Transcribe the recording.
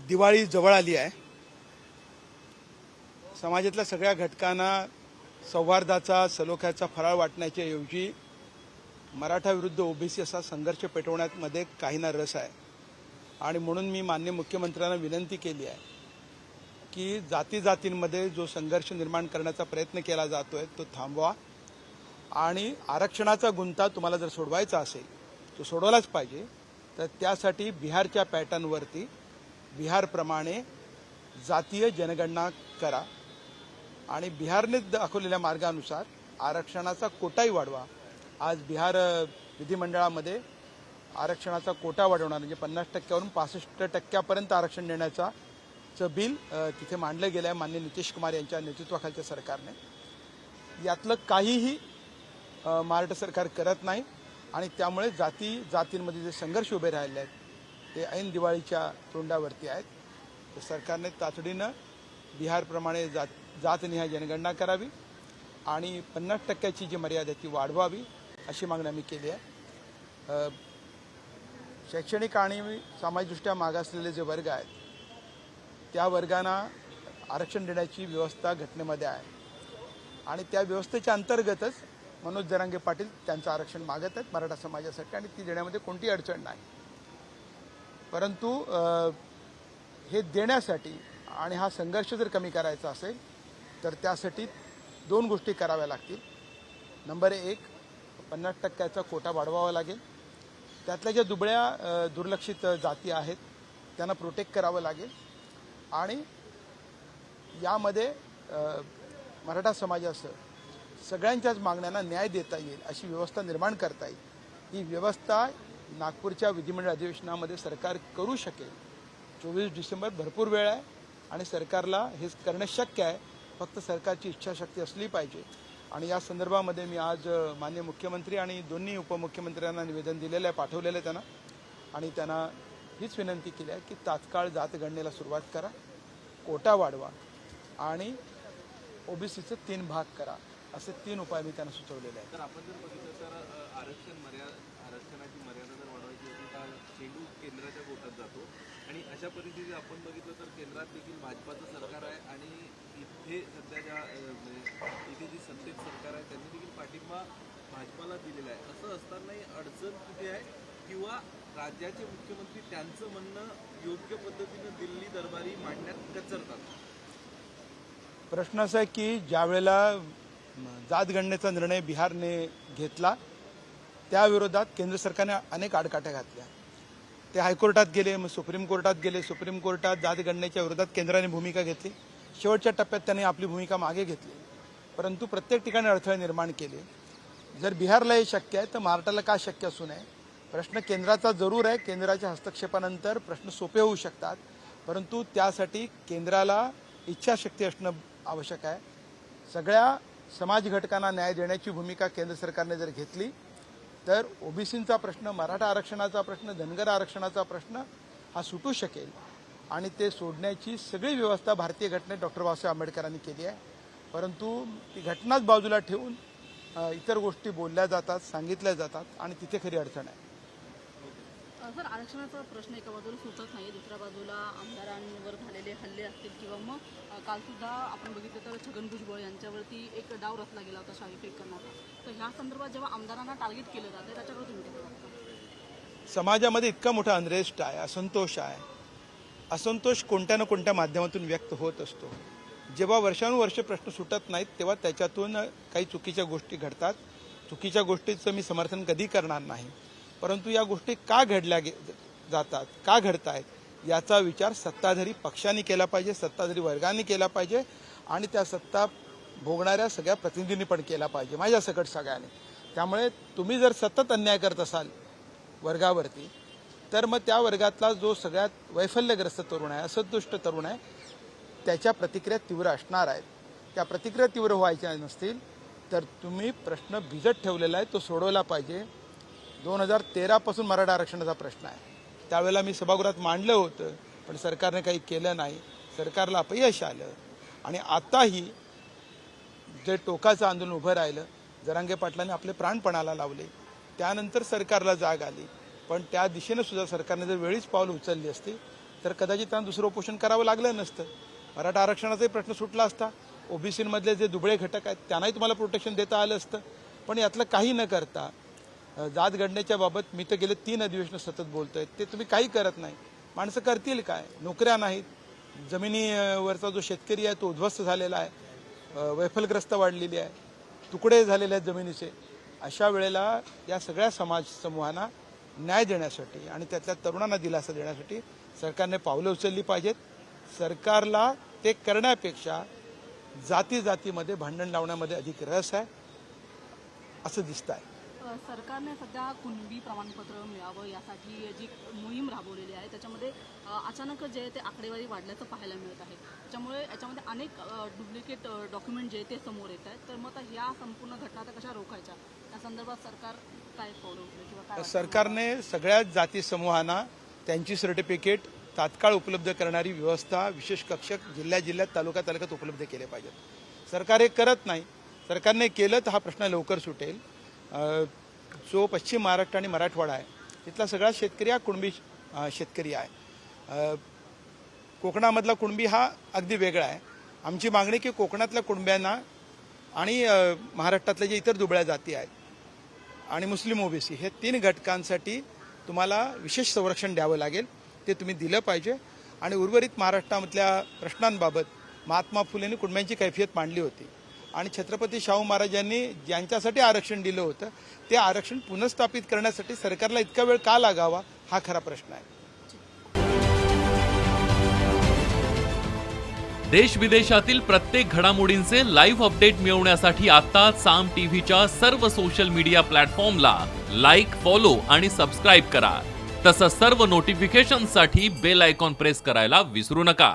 दिवाळी जवळ आली आहे। समाजातल्या सगळ्या घटकांना सौहार्दाचा सलोख्याचा फराळ वाटण्याच्या ऐवजी मराठा विरुद्ध ओबीसी असा संघर्ष पेटवण्यामध्ये काहींना रस आहे आणि म्हणून मी माननीय मुख्यमंत्र्यांना विनंती केली आहे की जाती-जातींमध्ये जो संघर्ष निर्माण करण्याचा प्रयत्न केला जातोय तो थांबवा आणि आरक्षणाचा गुंता तुम्हाला जर सोडवायचा असेल तो सोडवलाच पाहिजे। तर त्यासाठी बिहारच्या पॅटर्नवरती बिहारप्रमाणे जातीय जनगणना करा आणि बिहारने दाखवलेल्या मार्गानुसार आरक्षणाचा कोटाही वाढवा। आज बिहार विधिमंडळामध्ये आरक्षणाचा कोटा वाढवणार म्हणजे 50% वरून 65% आरक्षण देण्याचा बिल तिथे मांडलं गेलं आहे माननीय नितीश कुमार यांच्या नेतृत्वाखालच्या सरकारने। यातलं काहीही महाराष्ट्र सरकार करत नाही आणि त्यामुळे जातींमध्ये जे संघर्ष उभे राहिले आहेत ते ऐन दिवाळीच्या तोंडावरती आहेत। तर सरकारने तातडीनं बिहारप्रमाणे जातनिहाय जनगणना करावी आणि 50% जी मर्यादा ती वाढवावी अशी मागणी आम्ही केली आहे। शैक्षणिक आणि सामाजिकदृष्ट्या मागासलेले जे वर्ग आहेत त्या वर्गांना आरक्षण देण्याची व्यवस्था घटनेमध्ये आहे आणि त्या व्यवस्थेच्या अंतर्गतच मनोज जरांगे पाटील त्यांचं आरक्षण मागत आहेत मराठा समाजासाठी आणि ती देण्यामध्ये कोणतीही अडचण नाही। परंतु हे देण्यासाठी आणि हा संघर्ष जर कमी करायचा असेल तर त्यासाठी 2 गोष्टी कराव्या लागतील। नंबर 1 50% कोटा वाढवावा लागेल। त्यातल्या ज्या दुबळ्या दुर्लक्षित जाती आहेत त्यांना प्रोटेक्ट करावं लागेल आणि यामध्ये मराठा समाजासह सगळ्यांच्याच मागण्यांना न्याय देता येईल अशी व्यवस्था निर्माण करता येईल। ही व्यवस्था नागपूरच्या विधिमंडळ अधिवेशनामध्ये सरकार करू शकेल। 24 डिसेंबर भरपूर वेळ आहे आणि सरकारला हे करणं शक्य आहे, फक्त सरकारची इच्छाशक्ती असली पाहिजे। आणि या संदर्भामध्ये मी आज माननीय मुख्यमंत्री आणि दोन्ही उपमुख्यमंत्र्यांना निवेदन दिलेलं आहे, पाठवलेलं आहे त्यांना आणि त्यांना हीच विनंती केली आहे की तात्काळ जातगणनेला सुरुवात करा, कोटा वाढवा आणि ओबीसीचे 3 भाग करा असे 3 उपाय मी त्यांना सुचवलेले आहेत। तर आपण जर बघितलं तर आरक्षणाची मर्यादा जर वाढवायची असेल तर चेंडू केंद्राच्या गोटात जातो आणि अशा परिस्थितीत आपण बघितलं तर केंद्रात देखील भाजपाचं सरकार आहे आणि इथे सध्या इथे जी सत्तेत सरकार आहे त्यांनी देखील पाठिंबा भाजपाला दिलेला आहे। असं असतानाही अडचण कुठे आहे किंवा राज्याचे मुख्यमंत्री त्यांचं म्हणणं योग्य पद्धतीनं दिल्ली दरबारी मांडण्यात कचरतात? प्रश्न असा आहे की ज्या वेळेला जातगणनेचा निर्णय बिहारने घेतला त्याविरोधात केंद्र सरकारने अनेक आडकाठ्या घातल्या। ते हायकोर्टात गेले, मग सुप्रीम कोर्टात गेले, सुप्रीम कोर्टात जातगणनेच्या विरोधात केंद्राने भूमिका घेतली, शेवटच्या टप्प्यात त्यांनी आपली भूमिका मागे घेतली। परंतु प्रत्येक ठिकाणी अडथळे निर्माण केले। जर बिहारला हे शक्य आहे तर महाराष्ट्राला का शक्य असू नये? प्रश्न केंद्राचा जरूर आहे, केंद्राच्या हस्तक्षेपानंतर प्रश्न सोपे होऊ शकतात, परंतु त्यासाठी केंद्राला इच्छाशक्ती असणं आवश्यक आहे। सगळ्या समाज घटकांना न्याय देण्याची भूमिका केंद्र सरकारने जर घेतली तर ओबीसींचा प्रश्न, मराठा आरक्षणाचा प्रश्न, धनगर आरक्षणाचा प्रश्न हा सुटू शकेल आणि ते सोडण्याची सगळी व्यवस्था भारतीय घटनेत डॉक्टर बाबासाहेब आंबेडकरांनी केली आहे। परंतु ती घटनाच बाजूला ठेवून इतर गोष्टी बोलल्या जातात, सांगितल्या जातात आणि तिथे खरी अडचण आहे। सर, आरक्षणाचा प्रश्न एका बाजूला सुटत नाही, दुसऱ्या बाजूला आमदारांवर झालेले हल्ले असतील किंवा मग कालसुद्धा आपण बघितलं तर छगन भुजबळ यांच्यावरती एक डाव रचला गेला होता शाही फेक करण्याचा। तर ह्या संदर्भात जेव्हा आमदारांना टार्गेट केलं जातं त्याच्याकडे तुम्ही काय बघता? समाजामध्ये इतका मोठा अनरेस्ट आहे, असंतोष आहे। असंतोष कोणत्या ना कोणत्या माध्यमातून व्यक्त होत असतो। जेव्हा वर्षानुवर्षे प्रश्न सुटत नाहीत तेव्हा त्याच्यातून काही चुकीच्या गोष्टी घडतात। चुकीच्या गोष्टीचं मी समर्थन कधी करणार नाही, परंतु या गोष्टी का घडल्या जातात, का घडत आहेत याचा विचार सत्ताधारी पक्षांनी केला पाहिजे, सत्ताधारी वर्गांनी केला पाहिजे आणि त्या सत्ता भोगणाऱ्या सगळ्या प्रतिनिधींनी पण केला पाहिजे, माझ्या सकट सगळ्यांनी। त्यामुळे तुम्ही जर सतत अन्याय करत असाल वर्गावरती तर मग त्या वर्गातला जो सगळ्यात वैफल्यग्रस्त तरुण आहे, असंतुष्ट तरुण आहे, त्याच्या प्रतिक्रिया तीव्र असणार आहेत। त्या प्रतिक्रिया तीव्र व्हायच्या नसतील तर तुम्ही प्रश्न भिजत ठेवलेला आहे तो सोडवला पाहिजे। 2013 पासून मराठा आरक्षणाचा प्रश्न आहे, त्यावेळेला मी सभागृहात मांडलं होतं पण सरकारने काही केलं नाही, सरकारला अपयश आलं आणि आताही जे टोकाचं आंदोलन उभं राहिलं, जरांगे पाटलांनी आपले प्राणपणाला लावले, त्यानंतर सरकारला जाग आली, पण त्या दिशेने सुद्धा सरकारने जर वेळीच पावलं उचलली असती तर कदाचित त्यांना दुसरं उपोषण करावं लागलं नसतं. मराठा आरक्षणाचाही प्रश्न सुटला असता. ओबीसीमधले जे दुबळे घटक आहेत त्यांनाही तुम्हाला प्रोटेक्शन देता आलं असतं. पण यातलं काही न करता जात गणनेच्या बाबत मी तर गेले 3 अधिवेशनं सतत बोलतोय, ते तुम्ही काही करत नाही. माणसं करतील काय? नोकऱ्या नाहीत, जमिनीवरचा जो शेतकरी आहे तो उद्ध्वस्त झालेला आहे, वैफलग्रस्त वाढलेली आहे, तुकडे झालेले आहेत जमिनीचे. अशा वेळेला या सगळ्या समाज समूहांना न्याय देण्यासाठी आणि त्यातल्या तरुणांना दिलासा देण्यासाठी सरकारने पावलं उचलली पाहिजेत. सरकारला ते करण्यापेक्षा जातीमध्ये भांडण लावण्यामध्ये अधिक रस आहे असं दिसत आहे. सरकारने सध्या कुणबी प्रमाणपत्र मिळावं यासाठी जी मोहीम राबवलेली आहे त्याच्यामध्ये अचानक जे आहे ते आकडेवारी वाढल्याचं पाहायला मिळत आहे. त्याच्यामुळे याच्यामध्ये अनेक डुप्लिकेट डॉक्युमेंट जे आहे ते समोर येत आहेत. तर मग आता ह्या संपूर्ण घटना आता कशा रोखायच्या त्या संदर्भात सरकार काय पावलं उचलेल किंवा काय? सरकारने सगळ्याच जाती समूहांना त्यांची सर्टिफिकेट तात्काळ उपलब्ध करणारी व्यवस्था विशेष कक्षक जिल्ह्यात तालुक्यात उपलब्ध केले पाहिजेत. सरकार हे करत नाही. सरकारने केलं तर हा प्रश्न लवकर सुटेल. जो पश्चिम महाराष्ट्र आणि मराठवाडा आहे तिथला सगळा शेतकरी हा कुणबी शेतकरी आहे. कोकणामधला कुणबी हा अगदी वेगळा आहे. आमची मागणी की कोकणातल्या कुणब्यांना आणि महाराष्ट्रातल्या जे इतर दुबळ्या जाती आहेत आणि मुस्लिम ओबीसी हे 3 घटकांसाठी तुम्हाला विशेष संरक्षण द्यावं लागेल. ते तुम्ही दिलं पाहिजे. आणि उर्वरित महाराष्ट्रामधल्या प्रश्नांबाबत महात्मा फुलेंनी कुणब्यांची कैफियत मांडली होती आणि छत्रपती शाहू महाराजांनी ज्यांच्यासाठी आरक्षण दिलं होतं ते आरक्षण पुनर्स्थापित करण्यासाठी सरकारला इतका वेळ का लागावा हा खरा प्रश्न आहे. देश विदेशातील प्रत्येक घडामोडींचे लाईव्ह अपडेट मिळवण्यासाठी आता साम टीव्हीच्या सर्व सोशल मीडिया प्लॅटफॉर्मला लाईक, फॉलो आणि सबस्क्राईब करा. तसंच सर्व नोटिफिकेशनसाठी बेल आयकॉन प्रेस करायला विसरू नका.